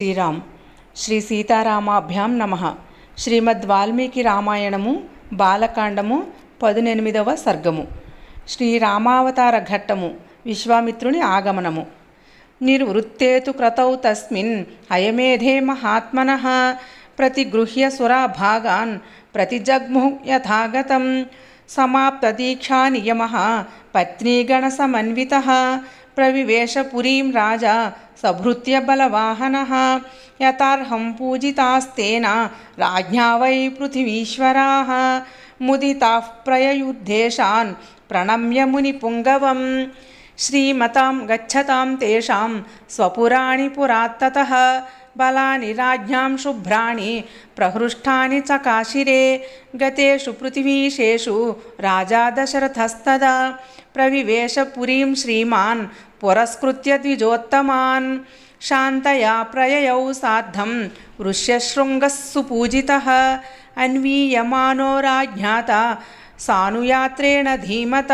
శ్రీరామ్ శ్రీ సీతారామాభ్యాం నమః. శ్రీమద్ వాల్మీకి రామాయణము బాలకాండము 18వ సర్గము. శ్రీరామావతార ఘట్టము. విశ్వామిత్రుని ఆగమనము. నిర్వృత్తేతు క్రతౌ తస్మిన్ అయమేధే మహాత్మనః ప్రతిగృహ్య సురాభాగాన్ ప్రతిజగ్ముః యథాగతం. సమాప్తదీక్షా నియమః పత్నీగణసమన్వితః ప్రవివేశ పురీం రాజా సభృత్య బలవాహనః. యథార్హం పూజితాస్తేన రాజ్ఞా వై పృథివీశ్వరాः ముదితాః ప్రయయుర్దేశాన్ ప్రణమ్య మునిపుంగవం. శ్రీమతాం గచ్చతాం తేషాం స్వపురాణి పురాత్తతః బలాని రాజ్ఞాం శుభ్రాణి ప్రహృష్టాని చకాశిరే. గతేషు పృథివీశేషు రాజా దశరథస్తదా ప్రవివేశ పురీం శ్రీమాన్ పురస్కృత్య ద్విజోత్తమాన్. శాంతయా ప్రయయౌ సార్ధం ఋష్యశృంగः సుపూజితः అన్వీయమానో రాజ్ఞాత సానుయాత్రేణ ధీమత.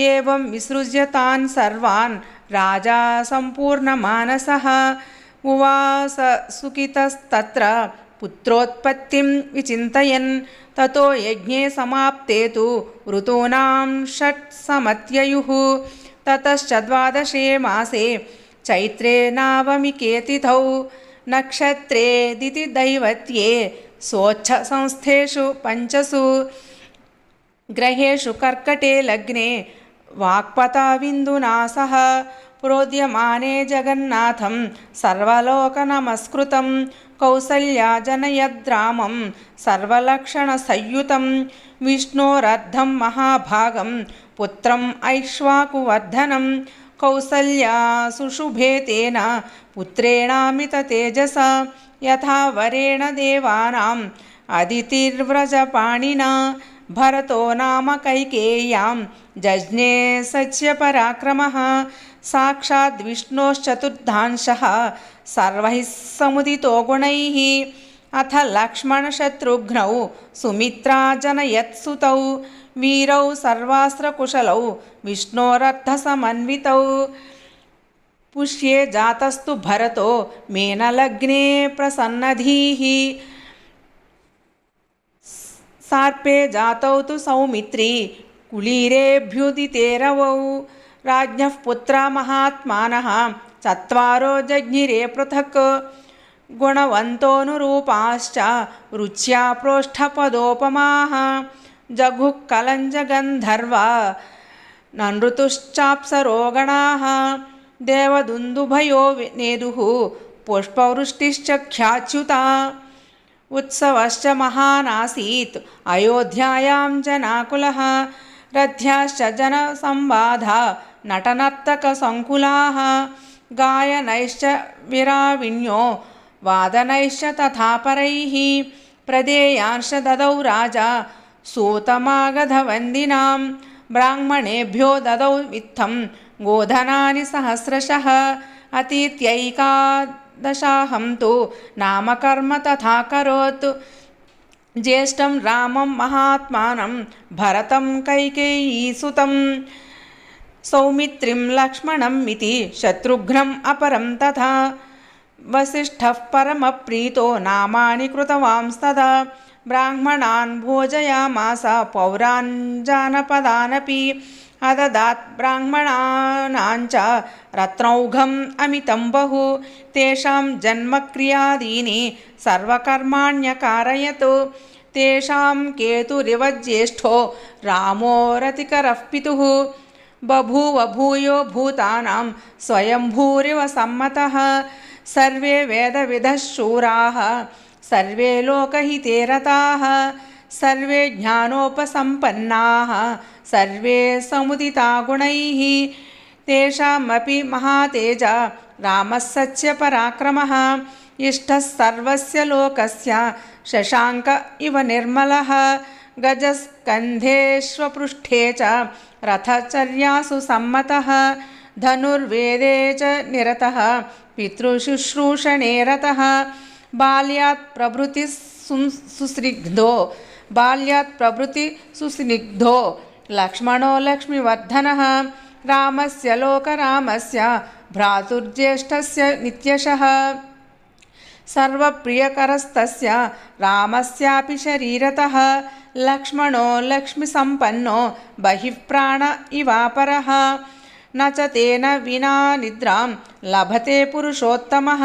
ఏవం విసృజ్య తాన్ సర్వాన్ రాజా సంపూర్ణమానసః. ఉవాస సుఖితస్తత్ర పుత్రోత్పత్తిం విచింతయన్. తతో యజ్ఞే సమాప్తే తు ఋతూనాం షట్సమత్యయుః. తతశ్చ ద్వాదశే మాసే చైత్రే నవమికే తిథౌ నక్షత్రే దితి దైవత్యే సోచ్ఛ సంస్థేషు పంచసు గ్రహేషు కర్కటే లగ్నే వాక్పతావిందునా సహ. ప్రోద్యమానే జగన్నాథం సర్వలోకనమస్కృతం కౌసల్యా జనయద్రామం సర్వలక్షణ సంయుతం. విష్ణోరర్ధం మహాభాగం పుత్రం ఐక్ష్వాకువర్ధనం. కౌసల్యా సుషుభే తేన పుత్రేణామిత తేజస. యథా వరేణ దేవానాం అదితిర్వ్రజపాణినా. భరతో నామ కైకేయ్యాం జజ్ఞే సత్యపరాక్రమః. సాక్షాద్ విష్ణోశ్చతుర్థాంశః సర్వైః సముదితో గుణైః. అథ లక్ష్మణశత్రుఘ్నౌ సుమిత్రా జనయత్సుతౌ. వీరౌ సర్వాస్త్రకుశలౌ విష్ణోరర్ధసమన్వితౌ. పుష్యే జాతస్తు భరతో మేనలగ్నే ప్రసన్నధీః. సార్పే జాతౌ తు సౌమిత్రీ కులీరేభ్యుదితే రవౌ. రాజ్ఞః పుత్రా మహాత్మానః చత్వారో జజ్ఞిరే పృథక్. గుణవంతోనురూపాశ్చ రుచ్యా ప్రోష్ఠపదోపమాః. జఘుః కలంజగంధర్వా ననృతుశ్చాప్సరోగణాః. దేవదుందుభయో నేదుః పుష్పవృష్టిశ్చ ఖ్యాచ్యుతా. ఉత్సవశ్చ మహానాసీత్ అయోధ్యాయాం జనాకులః. రథ్యాశ్చ జనసంవాధా నటనర్తకసంకులాః. గాయనైశ్చ విరావిణ్యో వాదనైశ్చ తథా పరైః. ప్రదేయాంశ్చ దదౌ రాజా సూతమాగధవందినాం. బ్రాహ్మణేభ్యో దదౌ విత్తం గోధనాని సహస్రశః. అతీత్యైకాదశాహం తు నామకర్మ తథా కరోత్. జ్యేష్ఠం రామం మహాత్మానం భరతం కైకేయీసుతం. సౌమిత్రిం లక్ష్మణం ఇతి శత్రుఘ్నం అపరం తథా. వసిష్ఠః పరమప్రీతో నామాని కృతవాంస్తదా. బ్రాహ్మణాన్ భోజయామాస పౌరాన్ జానపదానపి. అదదాత్ బ్రాహ్మణానాంచ రత్నౌఘం అమితం బహు. తేషాం జన్మక్రియాదీని సర్వకర్మాణ్యకారయత్. తేషాం కేతురివ జ్యేష్ఠో రామో రతికరః పితుః. బభూవ భూయో భూతానాం స్వయంభూరివ సమ్మతః. సర్వే వేదవిదః శూరాः సర్వే లోకహితే రతాः. సర్వే జ్ఞానోపసంపన్నాः సర్వే సముదితా గుణైః. తేషామపి మహాతేజ రామः సత్యపరాక్రమः. ఇష్టः సర్వస్య లోకస్య శశాంక ఇవ నిర్మలः. గజస్కంధేష్వపృష్ఠే చ రథచర్యాసు సమ్మతः. ధనుర్వేదే చ నిరతः పితృశుశ్రూషణే రతः. బాల్యాత్ ప్రభృతి సుస్నిగ్ధో లక్ష్మణో లక్ష్మీవర్ధనः. రామస్య లోకరామస్య భ్రాతుర్జ్యేష్ఠస్య నిత్యశః सर्वप्रियकरस्तस्य रामस्यापि शरीरतः लक्ष्मणो लक्ष्मीसम्पन्नो बहिः प्राण इवापरः न च तेन विना निद्रां लभते पुरुषोत्तमः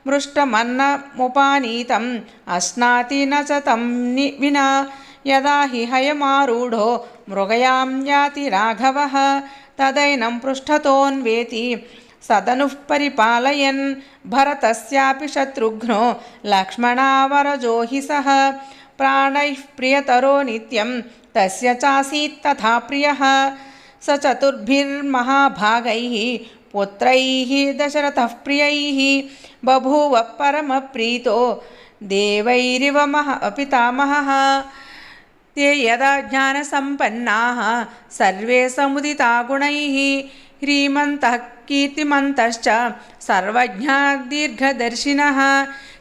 मृष्टमन्नमुपानीतम् अश्नाति न च तं विना यदा हि हयमारूढो मृगयां याति राघवः तदैनं पृष्ठतोऽन्वेति सदनुः परिपालयन् भरतस्यापि शत्रुघ्नो लक्ष्मणावरजो हि सः प्राणैः प्रियतरो नित्यं तस्य चासीत् तथा प्रियः स चतुर्भिर्महाभागैः पुत्रैः दशरथः प्रियैः बभूव परमप्रीतो देवैरिव पितामहः ते यदा ज्ञानसम्पन्नाः सर्वे समुदिता गुणैः ह्रीमन्तः कीर्तिमन्तश्च सर्वज्ञा दीर्घदर्शिनः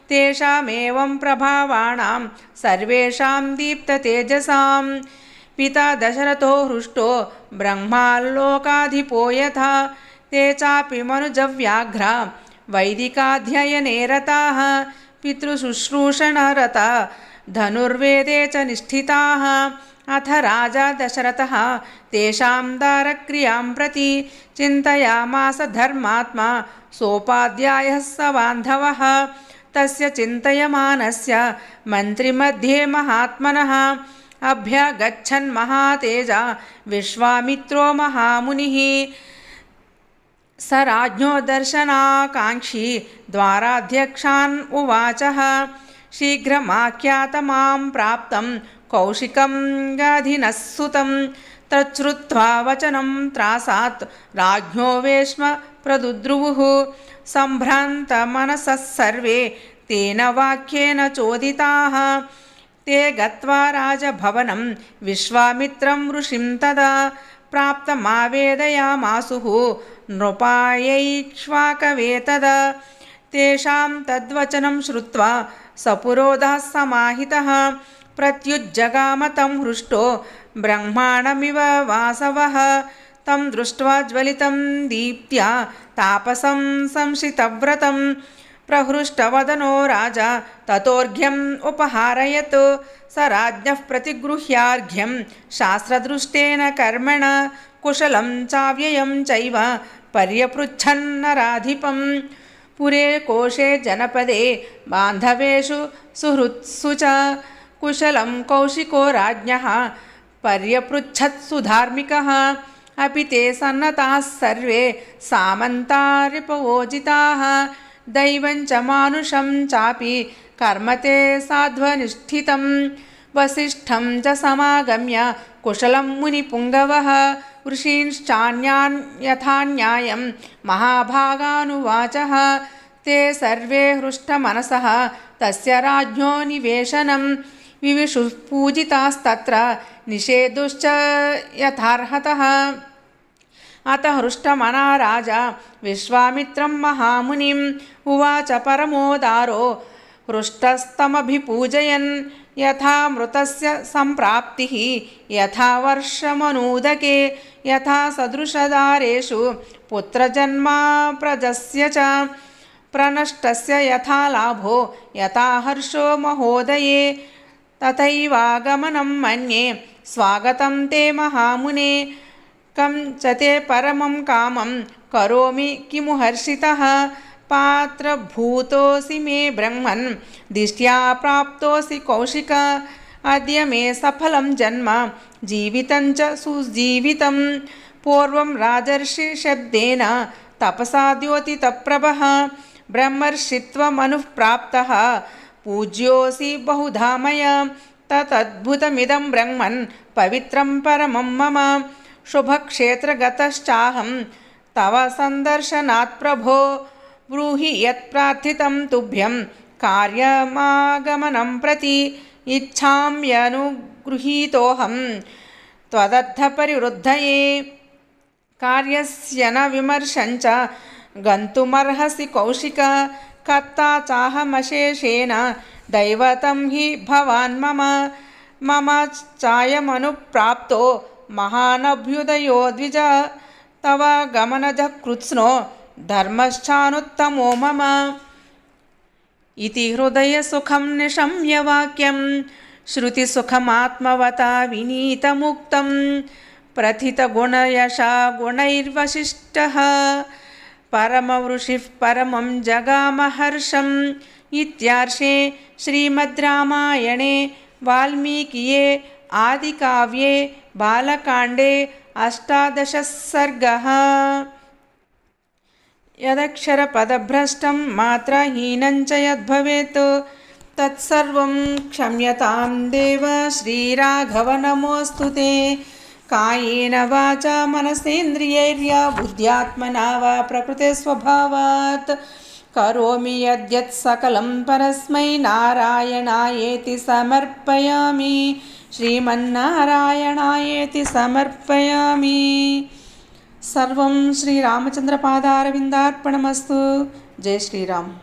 तेषामेवं प्रभावाणां सर्वेषां दीप्ततेजसां पिता दशरथो हृष्टो ब्रह्माल्लोकाधिपो यथा ते चापि मनुजव्याघ्रा वैदिकाध्ययने रताः पितृशुश्रूषणरता धनुर्वेदे च निष्ठिताः अथ राजा दशरथः तेषां दारक्रियां प्रति चिन्तयामास धर्मात्मा सोपाध्यायः स बान्धवः तस्य चिन्तयमानस्य मन्त्रिमध्ये महात्मनः अभ्यगच्छन् महातेजा विश्वामित्रो महामुनिः स राज्ञो दर्शनाकाङ्क्षी द्वाराध्यक्षान् उवाचः शीघ्रमाख्यातमां प्राप्तं कौशिकं गाधिनः सुतं तच्छ्रुत्वा वचनं त्रासात् राज्ञो वेश्म प्रदुद्रुवुः सम्भ्रान्तमनसः सर्वे तेन वाक्येन चोदिताः ते गत्वा राजभवनं विश्वामित्रं ऋषिं तदा प्राप्तमावेदयामासुः नृपायैक्ष्वाकवे तदा तेषां तद्वचनं श्रुत्वा सपुरोधः समाहितः प्रत्युज्जगाम तं हृष्टो ब्रह्माणमिव वासवः तं दृष्ट्वा ज्वलितं दीप्त्या तापसं संशितव्रतं प्रहृष्टवदनो राजा ततोऽर्घ्यम् उपहारयत् स राज्ञः प्रतिगृह्यार्घ्यं शास्त्रदृष्टेन कर्मण कुशलं चाव्ययं चैव पर्यपृच्छन्नराधिपं पुरे कोशे जनपदे बान्धवेषु सुहृत्सु च कुशलं कौशिको राज्ञः पर्यपृच्छत्सु धार्मिकः अपि ते सन्नताः सर्वे सामन्तारिपवोजिताः दैवं च मानुषं चापि कर्म ते साध्वनिष्ठितं वसिष्ठं च समागम्य कुशलं मुनिपुङ्गवः ऋषींश्चान्यान् यथा न्यायं महाभागानुवाचः ते सर्वे हृष्टमनसः तस्य राज्ञो निवेशनं विविशुः पूजितास्तत्र निषेधुश्च यथार्हतः अतः हृष्टमना राजा विश्वामित्रं महामुनिम् उवाच परमोदारो हृष्टस्तमभिपूजयन् यथा मृतस्य सम्प्राप्तिः यथा वर्षमनूदके यथा सदृशदारेषु पुत्रजन्मा प्रजस्य च प्रनष्टस्य यथा लाभो यथा हर्षो महोदये तथैवागमनं मन्ये स्वागतं ते महामुने कं च ते परमं कामं करोमि किमु हर्षितः पात्रभूतोऽसि मे ब्रह्मन् दिष्ट्या प्राप्तोऽसि कौशिक अद्य मे सफलं जन्म जीवितं च सुजीवितं पूर्वं राजर्षि शब्देन तपसा द्योतितप्रभः ब्रह्मर्षित्वमनुः प्राप्तः पूज्योऽसि बहुधा मया तदद्भुतमिदं ब्रह्मन् पवित्रं परमं मम शुभक्षेत्रगतश्चाहं तव सन्दर्शनात् प्रभो ब्रूहि यत्प्रार्थितं तुभ्यं कार्यमागमनं प्रति इच्छाम्यनुगृहीतोऽहं त्वदर्थपरिवृद्धये कार्यस्य न विमर्शञ्च गन्तुमर्हसि कौशिक कर्ता चाहमशेषेण दैवतं हि भवान् मम चायमनुप्राप्तो महानभ्युदयो द्विज तव गमनजः कृत्स्नो धर्मश्चानुत्तमो मम इति हृदयसुखं निशम्य वाक्यं श्रुतिसुखमात्मवता विनीतमुक्तं प्रथितगुणयशा गुणैर्वशिष्टः परमऋषिः परमं जगामहर्षम् इत्यार्षे श्रीमद् रामायणे वाल्मीकिये आदिकाव्ये बालकाण्डे 18 सर्गः। यदक्षरपदभ्रष्टं मात्राहीनं च यद्भवेत् तत्सर्वं क्षम्यतां देव श्रीराघव नमोऽस्तु ते। कायेन वाचा मनसेन्द्रियैर्या बुद्ध्यात्मना वा प्रकृतिस्वभावात् करोमि यद्यत् सकलं परस्मै नारायणायेति समर्पयामि। श्रीमन्नारायणायेति समर्पयामि। सर्वं श्रीरामचन्द्रपादारविन्दार्पणमस्तु। जय श्रीराम।